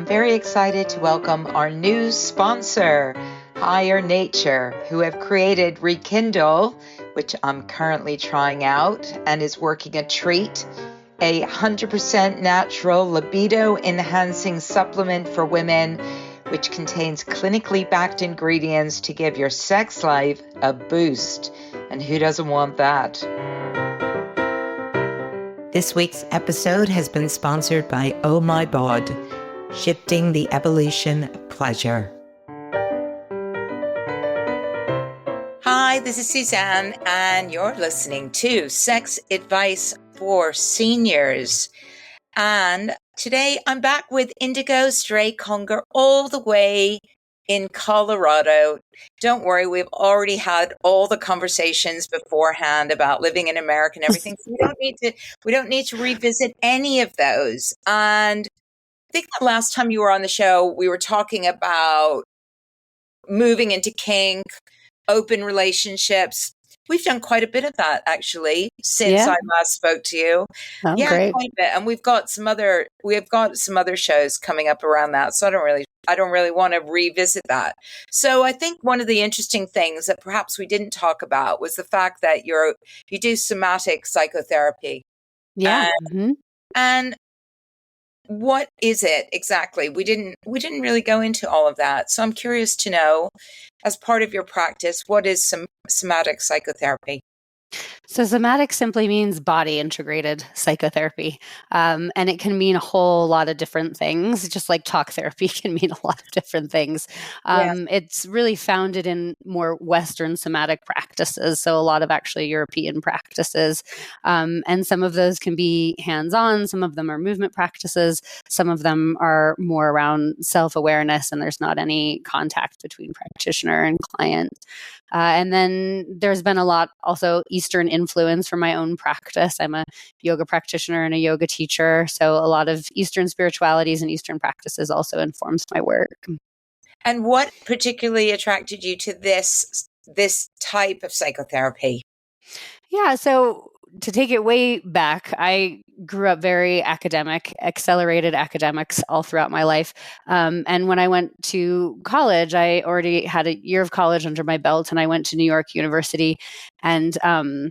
I'm very excited to welcome our new sponsor, Higher Nature, who have created Rekindle, which I'm currently trying out and is working a treat, a 100% natural libido-enhancing supplement for women, which contains clinically backed ingredients to give your sex life a boost. And who doesn't want that? This week's episode has been sponsored by Oh My Bod, shifting the evolution of pleasure. Hi, this is Suzanne, and you're listening to Sex Advice for Seniors. And today I'm back with Indigo Stray Conger all the way in Colorado. Don't worry, we've already had all the conversations beforehand about living in America and everything. So we don't need to revisit any of those. And I think the last time you were on the show, we were talking about moving into kink, open relationships. We've done quite a bit of that actually since I last spoke to you. Great. Quite a bit. And we've got some other shows coming up around that. So I don't really want to revisit that. So I think one of the interesting things that perhaps we didn't talk about was the fact that you do somatic psychotherapy. Yeah. And what is it exactly? We didn't really go into all of that. So I'm curious to know, as part of your practice, what is somatic psychotherapy? So somatic simply means body integrated psychotherapy. And it can mean a whole lot of different things, just like talk therapy can mean a lot of different things. It's really founded in more Western somatic practices, so a lot of actually European practices. And some of those can be hands-on, some of them are movement practices, some of them are more around self-awareness, and there's not any contact between practitioner and client. And then there's been a lot also Eastern influence from my own practice. I'm a yoga practitioner and a yoga teacher. So a lot of Eastern spiritualities and Eastern practices also informs my work. And what particularly attracted you to this type of psychotherapy? Yeah, so to take it way back, I grew up very academic, accelerated academics all throughout my life. And when I went to college, I already had a year of college under my belt, and I went to New York University. And I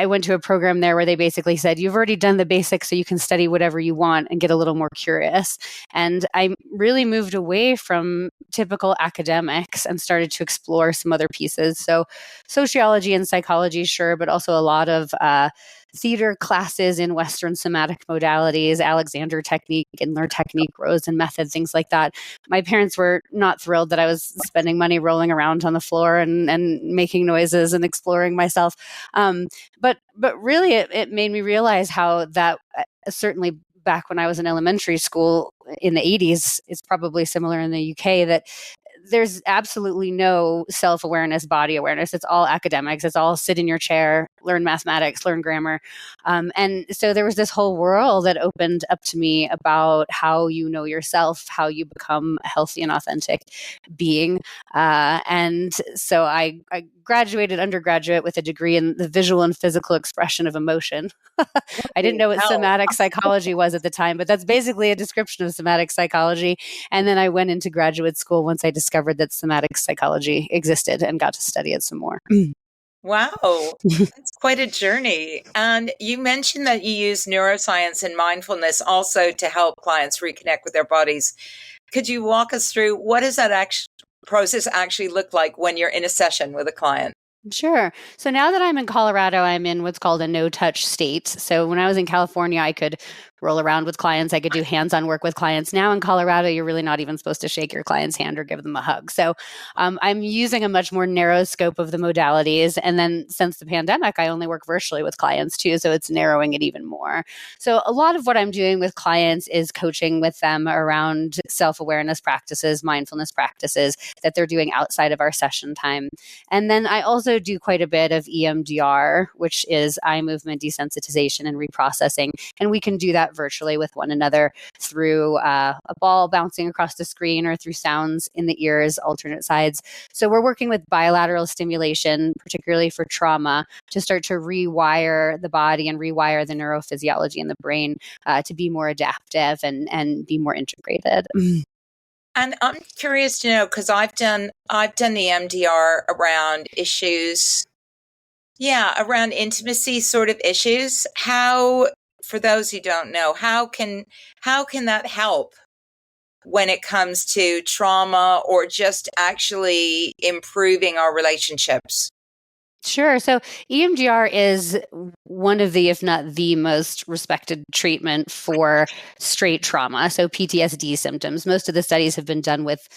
went to a program there where they basically said, you've already done the basics, so you can study whatever you want and get a little more curious. And I really moved away from typical academics and started to explore some other pieces. So sociology and psychology, sure, but also a lot of theater classes in Western somatic modalities, Alexander technique, Inler technique, Rose and method, things like that. My parents were not thrilled that I was spending money rolling around on the floor and making noises and exploring myself. But really, it made me realize how that certainly back when I was in elementary school in the 80s, it's probably similar in the UK, that there's absolutely no self-awareness, body awareness. It's all academics. It's all sit in your chair, learn mathematics, learn grammar. And so there was this whole world that opened up to me about how you know yourself, how you become a healthy and authentic being. And so I graduated undergraduate with a degree in the visual and physical expression of emotion. I didn't know what somatic psychology was at the time, but that's basically a description of somatic psychology. And then I went into graduate school once I discovered that somatic psychology existed and got to study it some more. Wow, that's quite a journey. And you mentioned that you use neuroscience and mindfulness also to help clients reconnect with their bodies. Could you walk us through what does that process actually look like when you're in a session with a client? Sure. So now that I'm in Colorado, I'm in what's called a no-touch state. So when I was in California, I could roll around with clients. I could do hands-on work with clients. Now in Colorado, you're really not even supposed to shake your client's hand or give them a hug. So I'm using a much more narrow scope of the modalities. And then since the pandemic, I only work virtually with clients too. So it's narrowing it even more. So a lot of what I'm doing with clients is coaching with them around self-awareness practices, mindfulness practices that they're doing outside of our session time. And then I also also do quite a bit of EMDR, which is eye movement desensitization and reprocessing. And we can do that virtually with one another through a ball bouncing across the screen or through sounds in the ears, alternate sides. So we're working with bilateral stimulation, particularly for trauma, to start to rewire the body and rewire the neurophysiology in the brain to be more adaptive and be more integrated. And I'm curious to know, because I've done the MDR around issues, around intimacy sort of issues. How, for those who don't know, how can that help when it comes to trauma or just actually improving our relationships? Sure. So EMDR is one of the, if not the most respected treatment for straight trauma. So PTSD symptoms. Most of the studies have been done with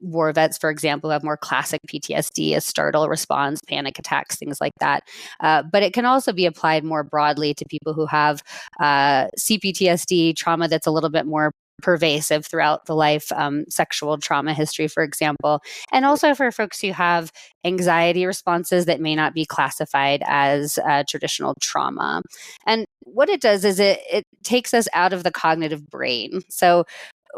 war vets, for example, who have more classic PTSD, a startle response, panic attacks, things like that. But it can also be applied more broadly to people who have CPTSD, trauma that's a little bit more pervasive throughout the life, sexual trauma history, for example, and also for folks who have anxiety responses that may not be classified as traditional trauma. And what it does is it takes us out of the cognitive brain. So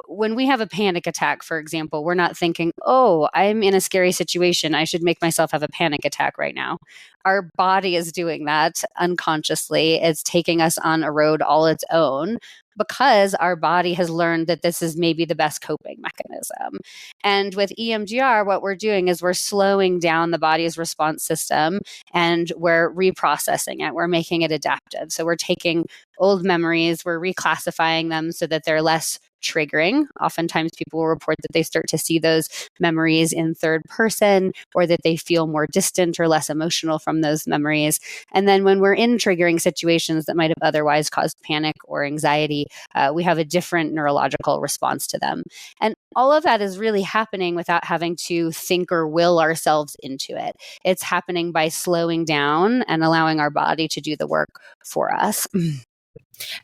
when we have a panic attack, for example, we're not thinking, oh, I'm in a scary situation, I should make myself have a panic attack right now. Our body is doing that unconsciously. It's taking us on a road all its own because our body has learned that this is maybe the best coping mechanism. And with EMDR, what we're doing is we're slowing down the body's response system and we're reprocessing it. We're making it adaptive. So we're taking old memories, we're reclassifying them so that they're less triggering. Oftentimes people will report that they start to see those memories in third person, or that they feel more distant or less emotional from those memories. And then when we're in triggering situations that might have otherwise caused panic or anxiety, we have a different neurological response to them. And all of that is really happening without having to think or will ourselves into it. It's happening by slowing down and allowing our body to do the work for us.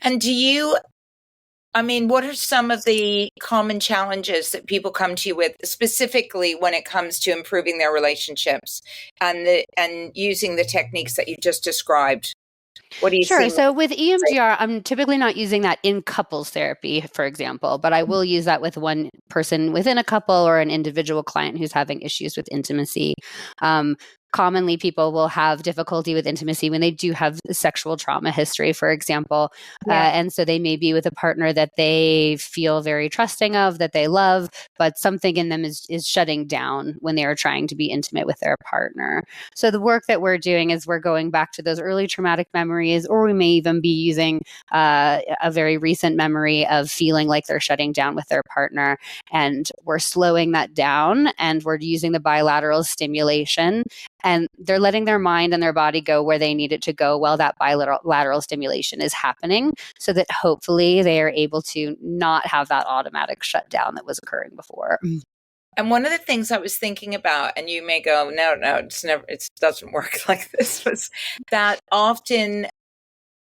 And what are some of the common challenges that people come to you with, specifically when it comes to improving their relationships and using the techniques that you just described? What do you Sure. see? So with EMDR, I'm typically not using that in couples therapy, for example, but I will use that with one person within a couple or an individual client who's having issues with intimacy. Commonly, people will have difficulty with intimacy when they do have sexual trauma history, for example. And so they may be with a partner that they feel very trusting of, that they love, but something in them is shutting down when they are trying to be intimate with their partner. So the work that we're doing is we're going back to those early traumatic memories, or we may even be using a very recent memory of feeling like they're shutting down with their partner. And we're slowing that down, and we're using the bilateral stimulation, and they're letting their mind and their body go where they need it to go while that bilateral stimulation is happening, so that hopefully they are able to not have that automatic shutdown that was occurring before. And one of the things I was thinking about, and you may go, no, it doesn't work like this, was that often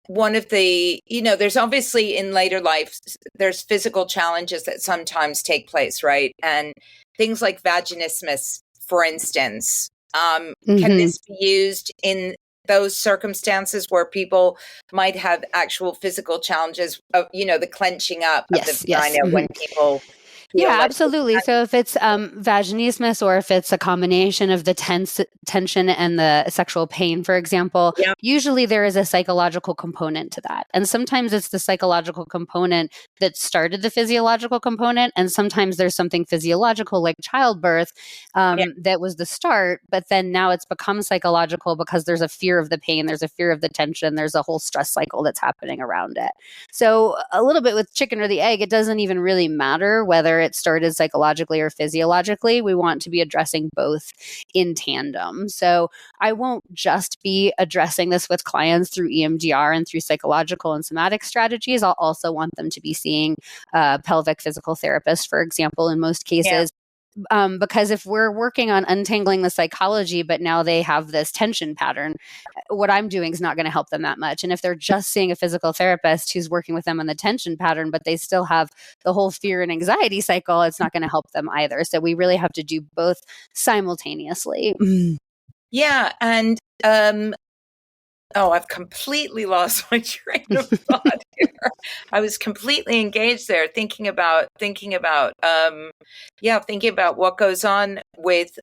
one of the, there's obviously in later life, there's physical challenges that sometimes take place, right? And things like vaginismus, for instance, can this be used in those circumstances where people might have actual physical challenges of, the clenching up of the vagina when people feel Yeah, like absolutely. So if it's vaginismus, or if it's a combination of the tension and the sexual pain, for example, usually there is a psychological component to that. And sometimes it's the psychological component that started the physiological component. And sometimes there's something physiological like childbirth that was the start, but then now it's become psychological because there's a fear of the pain, there's a fear of the tension, there's a whole stress cycle that's happening around it. So a little bit with chicken or the egg, it doesn't even really matter whether it started psychologically or physiologically. We want to be addressing both in tandem. So I won't just be addressing this with clients through EMDR and through psychological and somatic strategies. I'll also want them to be seeing a pelvic physical therapist, for example, in most cases. Because if we're working on untangling the psychology, but now they have this tension pattern, what I'm doing is not going to help them that much. And if they're just seeing a physical therapist who's working with them on the tension pattern, but they still have the whole fear and anxiety cycle, it's not going to help them either. So we really have to do both simultaneously. Yeah. And, oh, I've completely lost my train of thought here. I was completely engaged there, thinking about what goes on with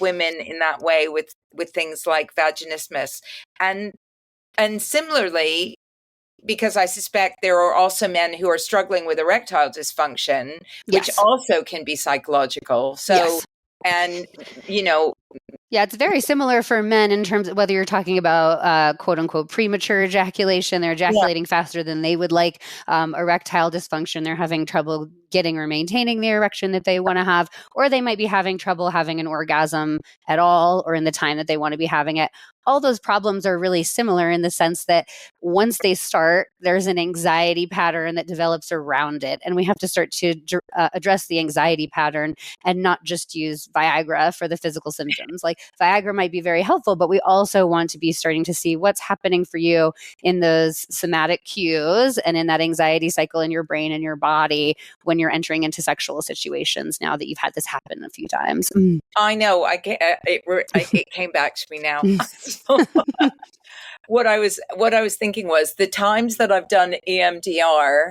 women in that way, with things like vaginismus, and similarly, because I suspect there are also men who are struggling with erectile dysfunction, which Yes. also can be psychological. So, Yes. and you know, Yeah, it's very similar for men in terms of whether you're talking about quote unquote premature ejaculation, they're yeah, ejaculating faster than they would like, erectile dysfunction, they're having trouble getting or maintaining the erection that they want to have, or they might be having trouble having an orgasm at all or in the time that they want to be having it. All those problems are really similar in the sense that once they start, there's an anxiety pattern that develops around it. And we have to start to address the anxiety pattern and not just use Viagra for the physical symptoms. Like Viagra might be very helpful, but we also want to be starting to see what's happening for you in those somatic cues and in that anxiety cycle in your brain and your body when you're entering into sexual situations now that you've had this happen a few times. I know. It came back to me now. So, what I was thinking was the times that I've done EMDR.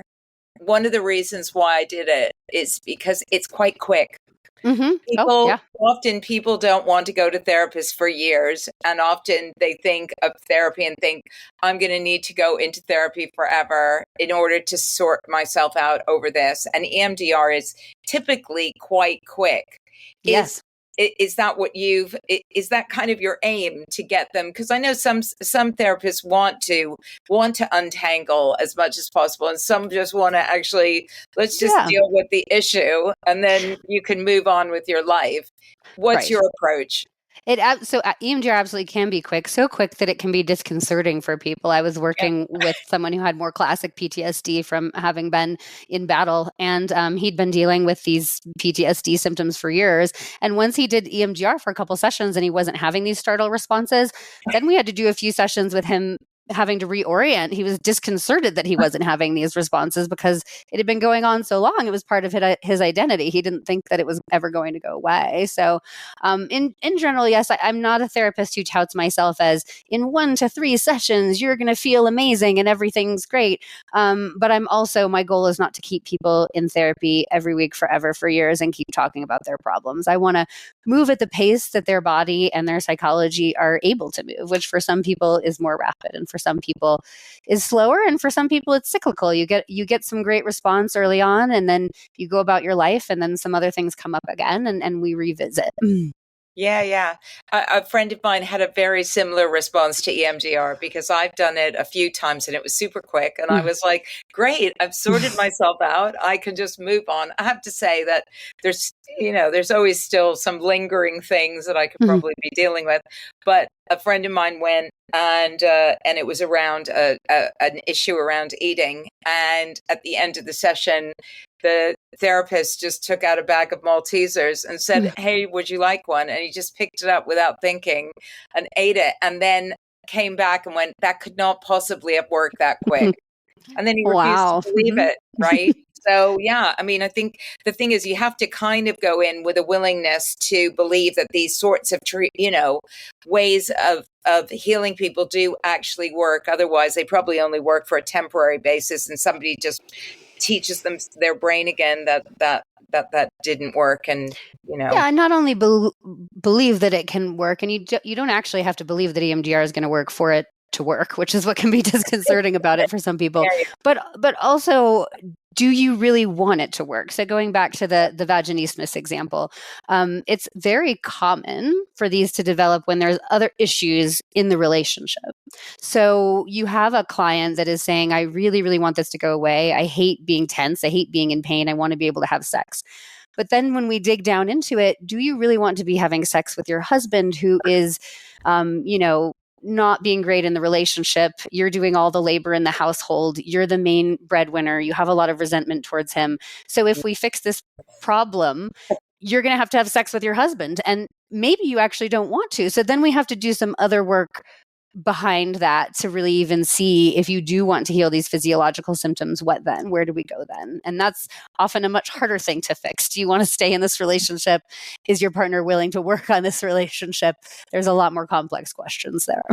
One of the reasons why I did it is because it's quite quick. Mm-hmm. Oh, yeah. People don't want to go to therapists for years, and often they think of therapy and think, I'm going to need to go into therapy forever in order to sort myself out over this. And EMDR is typically quite quick. Yes. Is that is that kind of your aim to get them? Because I know some therapists want to untangle as much as possible, and some just want to actually, let's just Yeah. deal with the issue and then you can move on with your life. What's Right. your approach? So EMDR absolutely can be quick, so quick that it can be disconcerting for people. I was working with someone who had more classic PTSD from having been in battle, and he'd been dealing with these PTSD symptoms for years. And once he did EMDR for a couple sessions and he wasn't having these startle responses, then we had to do a few sessions with him having to reorient. He was disconcerted that he wasn't having these responses because it had been going on so long. It was part of his identity. He didn't think that it was ever going to go away. So in general, yes, I'm not a therapist who touts myself as in 1 to 3 sessions, you're going to feel amazing and everything's great. But my goal is not to keep people in therapy every week forever for years and keep talking about their problems. I want to move at the pace that their body and their psychology are able to move, which for some people is more rapid and for some people is slower. And for some people it's cyclical. You get some great response early on and then you go about your life and then some other things come up again and we revisit. Yeah, yeah. A friend of mine had a very similar response to EMDR because I've done it a few times and it was super quick. And I was like, great, I've sorted myself out. I can just move on. I have to say that there's always still some lingering things that I could probably be dealing with. But a friend of mine went and it was around an issue around eating. And at the end of the session, the therapist just took out a bag of Maltesers and said, hey, would you like one? And he just picked it up without thinking and ate it. And then came back and went, that could not possibly have worked that quick. And then he refused to Wow. believe it. Right. So, yeah, I mean, I think the thing is you have to kind of go in with a willingness to believe that these sorts of, ways of healing people do actually work. Otherwise, they probably only work for a temporary basis and somebody just teaches them their brain again that didn't work. And, Yeah, and not only believe that it can work, and you don't actually have to believe that EMDR is going to work for it to work, which is what can be disconcerting about it for some people. Yeah, yeah. But also, do you really want it to work? So going back to the vaginismus example, it's very common for these to develop when there's other issues in the relationship. So you have a client that is saying, I really, really want this to go away. I hate being tense. I hate being in pain. I want to be able to have sex. But then when we dig down into it, do you really want to be having sex with your husband who is, not being great in the relationship? You're doing all the labor in the household. You're the main breadwinner. You have a lot of resentment towards him. So if we fix this problem, you're going to have sex with your husband. And maybe you actually don't want to. So then we have to do some other work behind that to really even see if you do want to heal these physiological symptoms, what then? Where do we go then? And that's often a much harder thing to fix. Do you want to stay in this relationship? Is your partner willing to work on this relationship? There's a lot more complex questions there.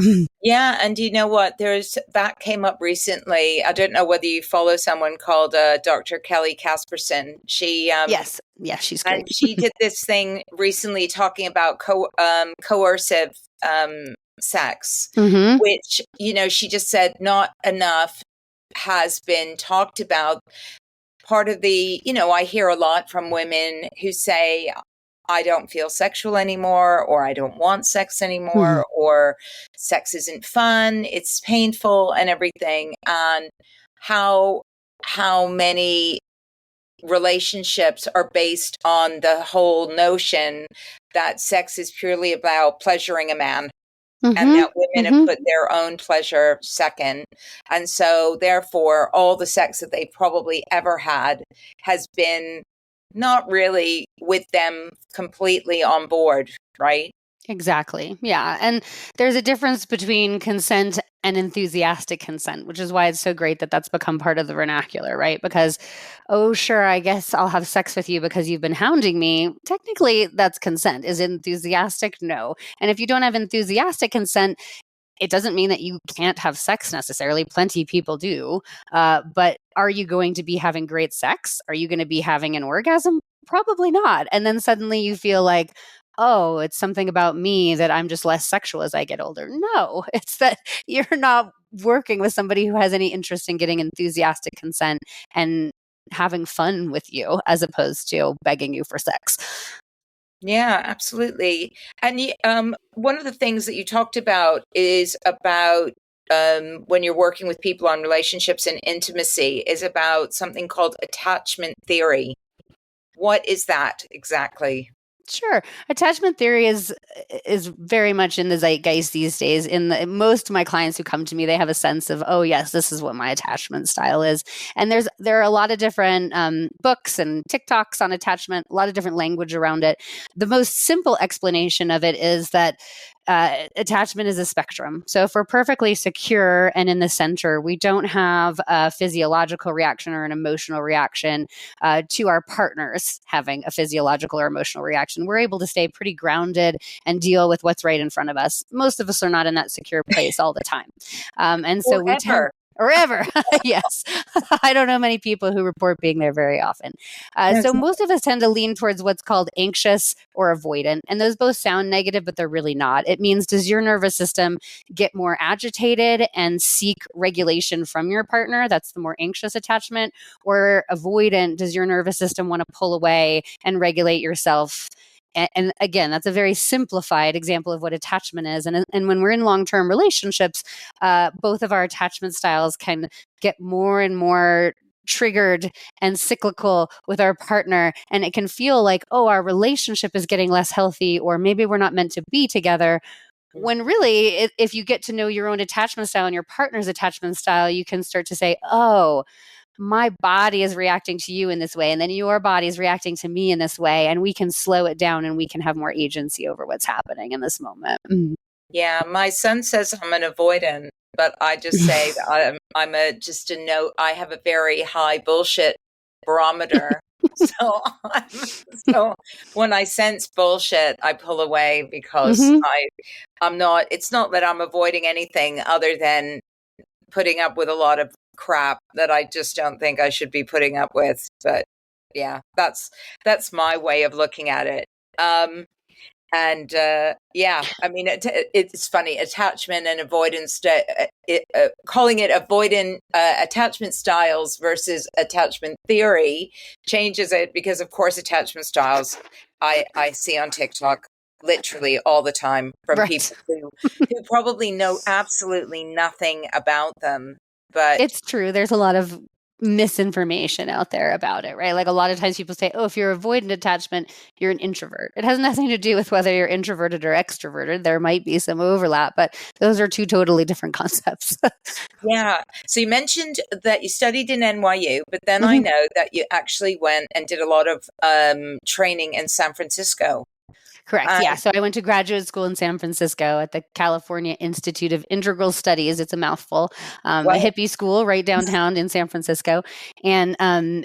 Yeah, and you know what? That came up recently. I don't know whether you follow someone called Dr. Kelly Casperson. Yes, she's and great. she did this thing recently talking about coercive sex, which, you know, she just said not enough has been talked about. Part of the, you know, I hear a lot from women who say, I don't feel sexual anymore, or I don't want sex anymore, or sex isn't fun, it's painful and everything. And how many relationships are based on the whole notion that sex is purely about pleasuring a man. And that women have put their own pleasure second. And so therefore, all the sex that they've probably ever had has been not really with them completely on board, right? Exactly. Yeah. And there's a difference between consent and enthusiastic consent, which is why it's so great that that's become part of the vernacular, right? Because, oh, sure, I guess I'll have sex with you because you've been hounding me. Technically, that's consent. Is it enthusiastic? No. And if you don't have enthusiastic consent, it doesn't mean that you can't have sex necessarily. Plenty of people do. But are you going to be having great sex? Are you going to be having an orgasm? Probably not. And then suddenly you feel like, oh, it's something about me that I'm just less sexual as I get older. No, it's that you're not working with somebody who has any interest in getting enthusiastic consent and having fun with you as opposed to begging you for sex. Yeah, absolutely. And one of the things that you talked about is about when you're working with people on relationships and intimacy is about something called attachment theory. What is that exactly? Sure. Attachment theory is very much in the zeitgeist these days. Most of my clients who come to me, they have a sense of, oh yes, this is what my attachment style is. And there are a lot of different books and TikToks on attachment, a lot of different language around it. The most simple explanation of it is that attachment is a spectrum. So if we're perfectly secure and in the center, we don't have a physiological reaction or an emotional reaction to our partners having a physiological or emotional reaction. We're able to stay pretty grounded and deal with what's right in front of us. Most of us are not in that secure place all the time. And so we tend, or ever. Yes. I don't know many people who report being there very often. So most of us tend to lean towards what's called anxious or avoidant. And those both sound negative, but they're really not. It means, does your nervous system get more agitated and seek regulation from your partner? That's the more anxious attachment. Or avoidant, does your nervous system want to pull away and regulate yourself? And again, that's a very simplified example of what attachment is. And when we're in long-term relationships, both of our attachment styles can get more and more triggered and cyclical with our partner. And it can feel like, oh, our relationship is getting less healthy, or maybe we're not meant to be together. When really, if you get to know your own attachment style and your partner's attachment style, you can start to say, oh, my body is reacting to you in this way, and then your body is reacting to me in this way, and we can slow it down and we can have more agency over what's happening in this moment. Yeah, my son says I'm an avoidant, but I just say that I have a very high bullshit barometer. So when I sense bullshit, I pull away because I'm not, it's not that I'm avoiding anything other than putting up with a lot of crap that I just don't think I should be putting up with. But yeah, that's my way of looking at it. And yeah, I mean, it's funny, attachment and avoidance, calling it avoidant attachment styles versus attachment theory changes it, because of course attachment styles I see on TikTok literally all the time from people who probably know absolutely nothing about them. But it's true. There's a lot of misinformation out there about it, right? Like a lot of times people say, oh, if you're avoidant attachment, you're an introvert. It has nothing to do with whether you're introverted or extroverted. There might be some overlap, but those are two totally different concepts. Yeah. So you mentioned that you studied in NYU, but then I know that you actually went and did a lot of training in San Francisco. Correct. Yeah. So I went to graduate school in San Francisco at the California Institute of Integral Studies. It's a mouthful. A Well, hippie school right downtown in San Francisco, and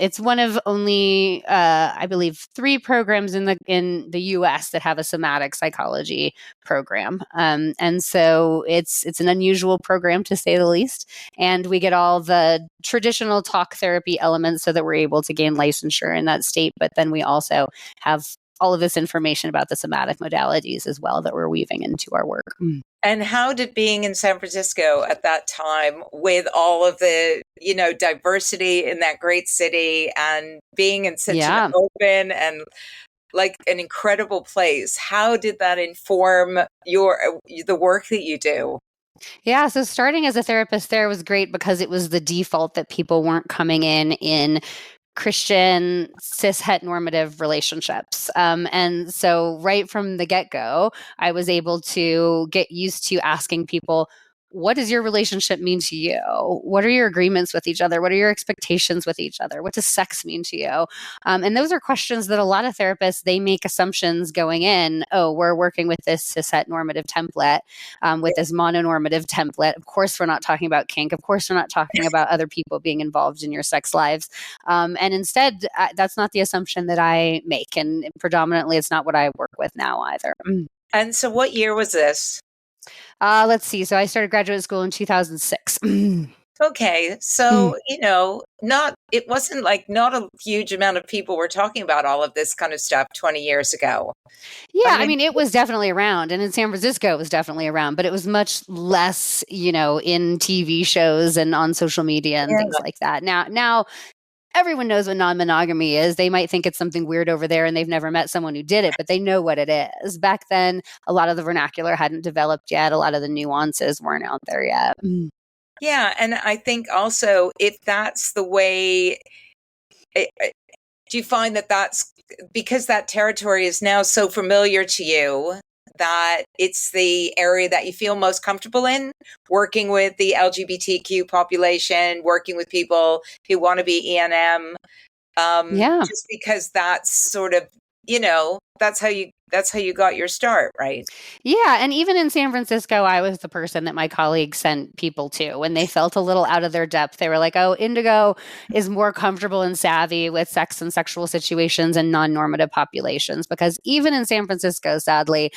it's one of only, I believe, 3 programs in the U.S. that have a somatic psychology program. And so it's an unusual program, to say the least. And we get all the traditional talk therapy elements so that we're able to gain licensure in that state. But then we also have all of this information about the somatic modalities as well that we're weaving into our work. and how did being in San Francisco at that time, with all of the, diversity in that great city, and being in such an open and like an incredible place, how did that inform the work that you do? Yeah, so starting as a therapist there was great because it was the default that people weren't coming in Christian cis heteronormative relationships. And so right from the get-go, I was able to get used to asking people, what does your relationship mean to you? What are your agreements with each other? What are your expectations with each other? What does sex mean to you? And those are questions that a lot of therapists, they make assumptions going in. Oh, we're working with this cis heteronormative template, with this mononormative template. Of course, we're not talking about kink. Of course, we're not talking about other people being involved in your sex lives. And instead, that's not the assumption that I make. And predominantly, it's not what I work with now either. And so what year was this? Let's see. So I started graduate school in 2006. Okay. So, it wasn't like not a huge amount of people were talking about all of this kind of stuff 20 years ago. Yeah, I mean, it was definitely around. And in San Francisco, it was definitely around, but it was much less, in TV shows and on social media and things like that. Now, everyone knows what non-monogamy is. They might think it's something weird over there and they've never met someone who did it, but they know what it is. Back then, a lot of the vernacular hadn't developed yet. A lot of the nuances weren't out there yet. Yeah. And I think also, if that's the way, do you find that that's because that territory is now so familiar to you, that it's the area that you feel most comfortable in, working with the LGBTQ population, working with people who want to be E&M, just because that's sort of, that's how you got your start, right? Yeah. And even in San Francisco, I was the person that my colleagues sent people to when they felt a little out of their depth. They were like, oh, Indigo is more comfortable and savvy with sex and sexual situations and non-normative populations. Because even in San Francisco, sadly,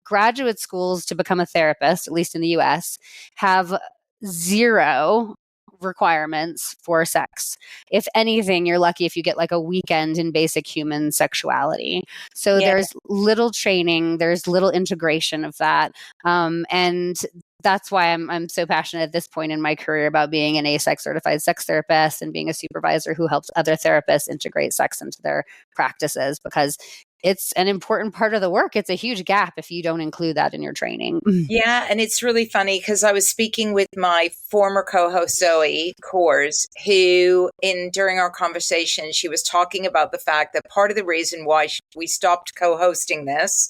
graduate schools to become a therapist, at least in the US, have 0 requirements for sex. If anything, you're lucky if you get like a weekend in basic human sexuality. So there's little training, there's little integration of that. And that's why I'm so passionate at this point in my career about being an AASECT certified sex therapist and being a supervisor who helps other therapists integrate sex into their practices, because it's an important part of the work. It's a huge gap if you don't include that in your training. Yeah. And it's really funny because I was speaking with my former co-host, Zoe Coors, who during our conversation, she was talking about the fact that part of the reason why we stopped co-hosting this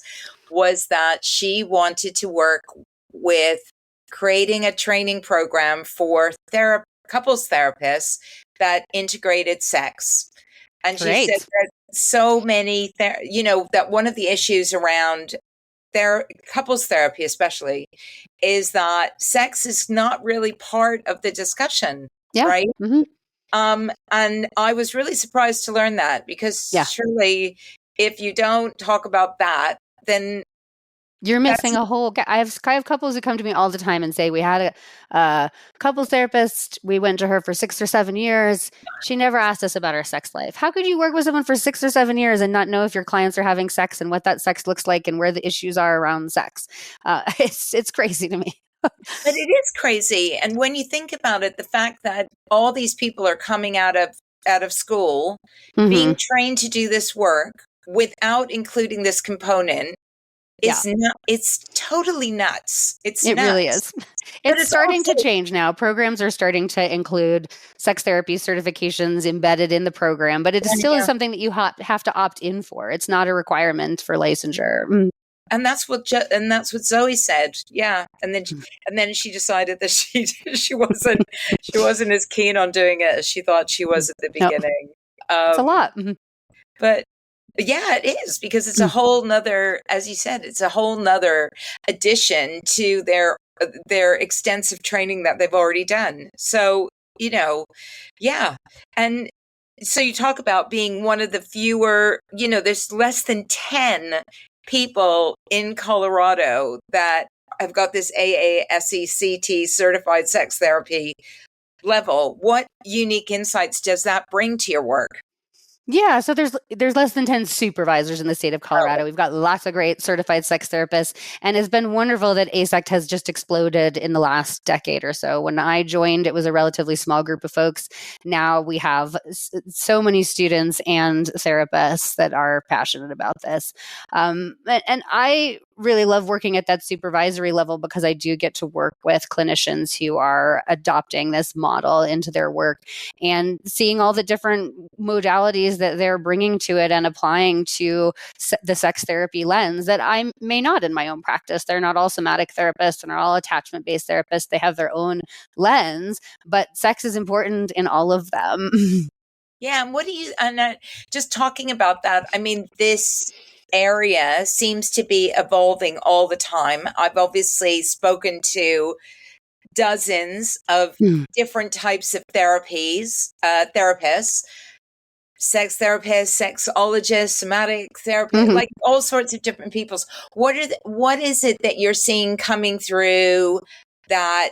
was that she wanted to work with creating a training program for couples therapists that integrated sex. And she said that so many, that one of the issues around their couples therapy, especially, is that sex is not really part of the discussion, right? And I was really surprised to learn that, because surely if you don't talk about that, then you're missing a whole. I have couples who come to me all the time and say, we had a couples therapist. We went to her for 6 or 7 years. She never asked us about our sex life. How could you work with someone for 6 or 7 years and not know if your clients are having sex and what that sex looks like and where the issues are around sex? It's crazy to me. But it is crazy. And when you think about it, the fact that all these people are coming out of school, being trained to do this work without including this component, it's totally nuts. It really is. It's starting to change now. Programs are starting to include sex therapy certifications embedded in the program, but it still is something that you have to opt in for. It's not a requirement for licensure. And that's what Zoe said. Yeah. And then she decided that she wasn't as keen on doing it as she thought she was at the beginning. It's a lot. But Yeah, it is, because it's a whole nother, as you said, it's a whole nother addition to their extensive training that they've already done. So, yeah. And so you talk about being one of the fewer, there's less than 10 people in Colorado that have got this AASECT certified sex therapy level. What unique insights does that bring to your work? Yeah, so there's less than 10 supervisors in the state of Colorado. We've got lots of great certified sex therapists, and it's been wonderful that AASECT has just exploded in the last decade or so. When I joined, it was a relatively small group of folks. Now we have so many students and therapists that are passionate about this. And I really love working at that supervisory level because I do get to work with clinicians who are adopting this model into their work and seeing all the different modalities that they're bringing to it and applying to the sex therapy lens that I may not in my own practice. They're not all somatic therapists and are all attachment-based therapists. They have their own lens, but sex is important in all of them. Yeah, and just talking about that, I mean, this area seems to be evolving all the time. I've obviously spoken to dozens of different types of therapists, sex therapists, sexologists, somatic therapists, like all sorts of different peoples. What is it that you're seeing coming through that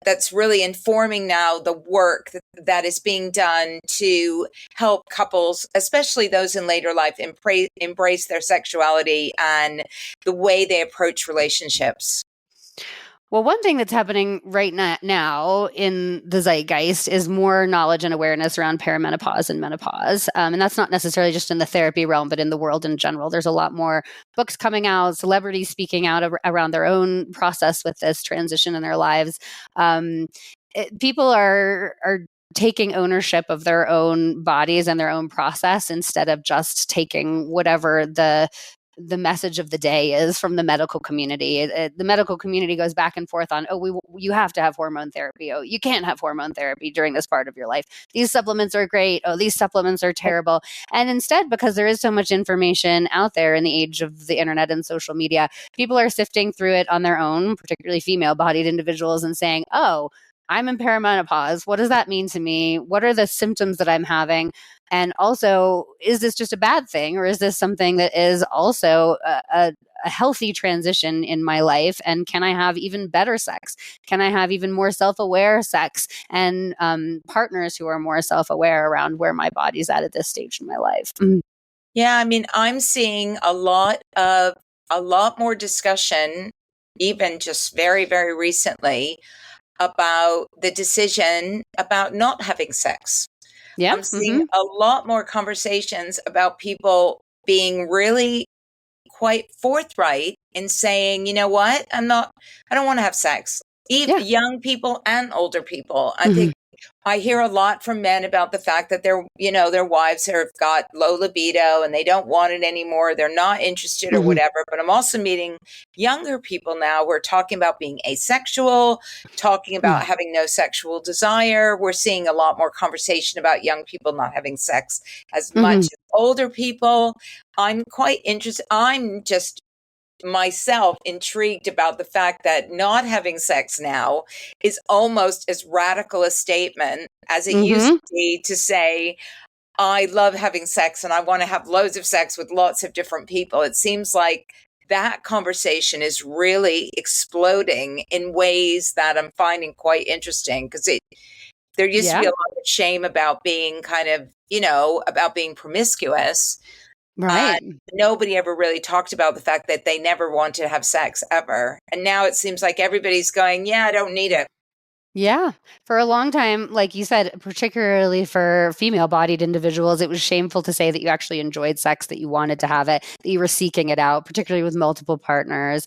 that's really informing now the work that is being done to help couples, especially those in later life, embrace their sexuality and the way they approach relationships? Well, one thing that's happening right now in the zeitgeist is more knowledge and awareness around perimenopause and menopause. And that's not necessarily just in the therapy realm, but in the world in general. There's a lot more books coming out, celebrities speaking out around their own process with this transition in their lives. People are taking ownership of their own bodies and their own process instead of just taking whatever the message of the day is from the medical community. The medical community goes back and forth on, you have to have hormone therapy. Oh, you can't have hormone therapy during this part of your life. These supplements are great. Oh, these supplements are terrible. And instead, because there is so much information out there in the age of the internet and social media, people are sifting through it on their own, particularly female-bodied individuals, and saying, oh, I'm in perimenopause. What does that mean to me? What are the symptoms that I'm having? And also, is this just a bad thing, or is this something that is also a healthy transition in my life? And can I have even better sex? Can I have even more self-aware sex and partners who are more self-aware around where my body's at this stage in my life? Yeah, I mean, I'm seeing a lot more discussion, even just very, very recently, about the decision about not having sex. Yeah. I'm seeing a lot more conversations about people being really quite forthright in saying, you know what, I don't want to have sex. Even young people and older people. I think I hear a lot from men about the fact that their wives have got low libido and they don't want it anymore. They're not interested or whatever. But I'm also meeting younger people now who are talking about being asexual, talking about having no sexual desire. We're seeing a lot more conversation about young people not having sex as much as older people. I'm quite interested. I'm just myself intrigued about the fact that not having sex now is almost as radical a statement as it used to be to say, I love having sex and I want to have loads of sex with lots of different people. It seems like that conversation is really exploding in ways that I'm finding quite interesting, because there used to be a lot of shame about being about being promiscuous. Right. Nobody ever really talked about the fact that they never want to have sex ever. And now it seems like everybody's going, yeah, I don't need it. Yeah. For a long time, like you said, particularly for female-bodied individuals, it was shameful to say that you actually enjoyed sex, that you wanted to have it, that you were seeking it out, particularly with multiple partners.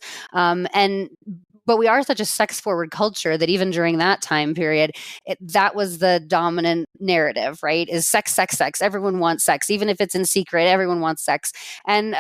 But we are such a sex-forward culture that even during that time period, that was the dominant narrative, right? Is sex, sex, sex. Everyone wants sex. Even if it's in secret, everyone wants sex. And,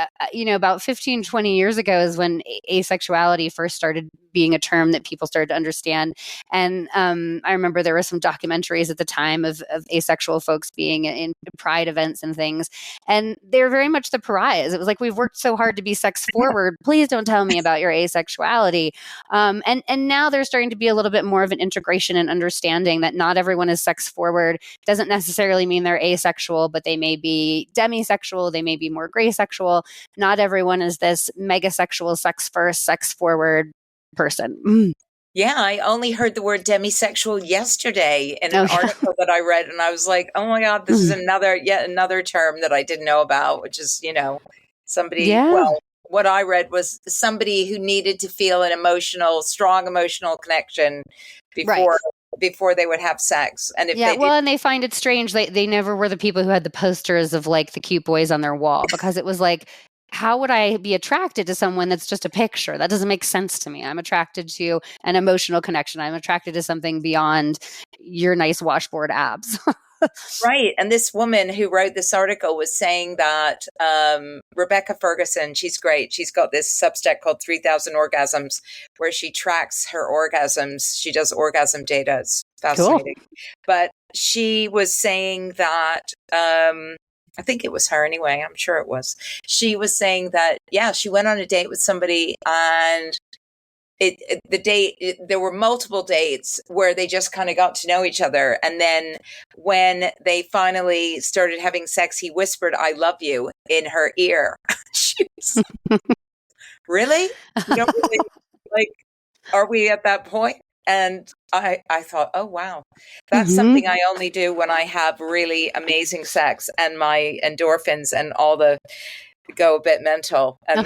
about 15, 20 years ago is when asexuality first started being a term that people started to understand. And I remember there were some documentaries at the time of asexual folks being in pride events and things. And they're very much the pariahs. It was like, we've worked so hard to be sex forward. Please don't tell me about your asexuality. And now there's starting to be a little bit more of an integration and understanding that not everyone is sex forward. Doesn't necessarily mean they're asexual, but they may be demisexual. They may be more gray sexual. Not everyone is this megasexual, sex first, sex forward person. Yeah, I only heard the word demisexual yesterday in an article that I read, and I was like, "Oh my God, this is yet another term that I didn't know about." Which is, somebody. Yeah. Well, what I read was somebody who needed to feel strong emotional connection before they would have sex, and if and they find it strange. They never were the people who had the posters of like the cute boys on their wall, because it was like, how would I be attracted to someone that's just a picture? That doesn't make sense to me. I'm attracted to an emotional connection. I'm attracted to something beyond your nice washboard abs. Right. And this woman who wrote this article was saying that Rebecca Ferguson, she's great. She's got this Substack called 3000 Orgasms, where she tracks her orgasms. She does orgasm data. It's fascinating. Cool. But she was saying that, I think it was her anyway. I'm sure it was. She was saying that, she went on a date with somebody, and there were multiple dates where they just kind of got to know each other. And then when they finally started having sex, he whispered, "I love you," in her ear. She was really? You don't really, like, are we at that point? And I thought, oh, wow, that's something I only do when I have really amazing sex and my endorphins and all go a bit mental. And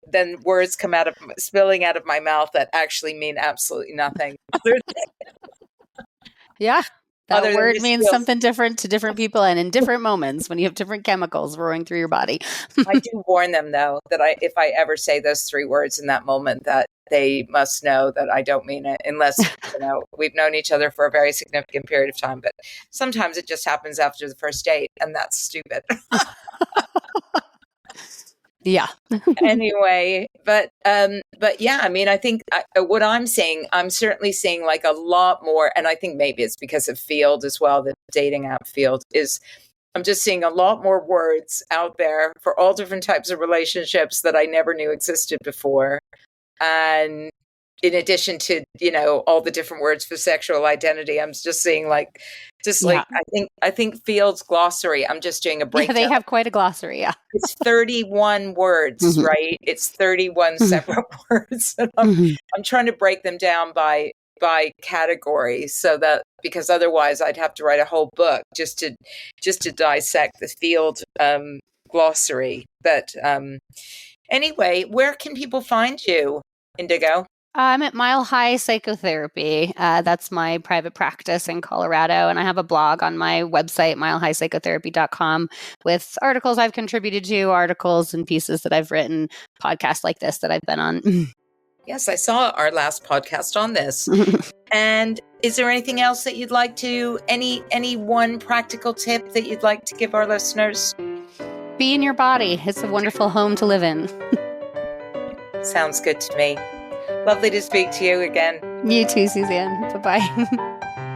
then words come spilling out of my mouth that actually mean absolutely nothing. That word means something different to different people and in different moments when you have different chemicals roaring through your body. I do warn them, though, that if I ever say those 3 words in that moment, that they must know that I don't mean it, unless, we've known each other for a very significant period of time. But sometimes it just happens after the first date, and that's stupid. Yeah. Anyway, but yeah, I mean, I think what I'm certainly seeing like a lot more, and I think maybe it's because of Field as well, the dating app Field, is I'm just seeing a lot more words out there for all different types of relationships that I never knew existed before. And in addition to, all the different words for sexual identity, I'm just seeing I think Field's glossary, I'm just doing a breakdown. Yeah, they have quite a glossary, yeah. It's 31 words, right? It's 31 separate words. And I'm trying to break them down by category, so that, because otherwise I'd have to write a whole book just to dissect the Field glossary. But anyway, where can people find you, Indigo? I'm at Mile High Psychotherapy. That's my private practice in Colorado. And I have a blog on my website, milehighpsychotherapy.com, with articles I've contributed to, articles and pieces that I've written, podcasts like this that I've been on. Yes, I saw our last podcast on this. And is there anything else that you'd like to, any one practical tip that you'd like to give our listeners? Be in your body. It's a wonderful home to live in. Sounds good to me. Lovely to speak to you again. You too, Suzanne. Bye-bye.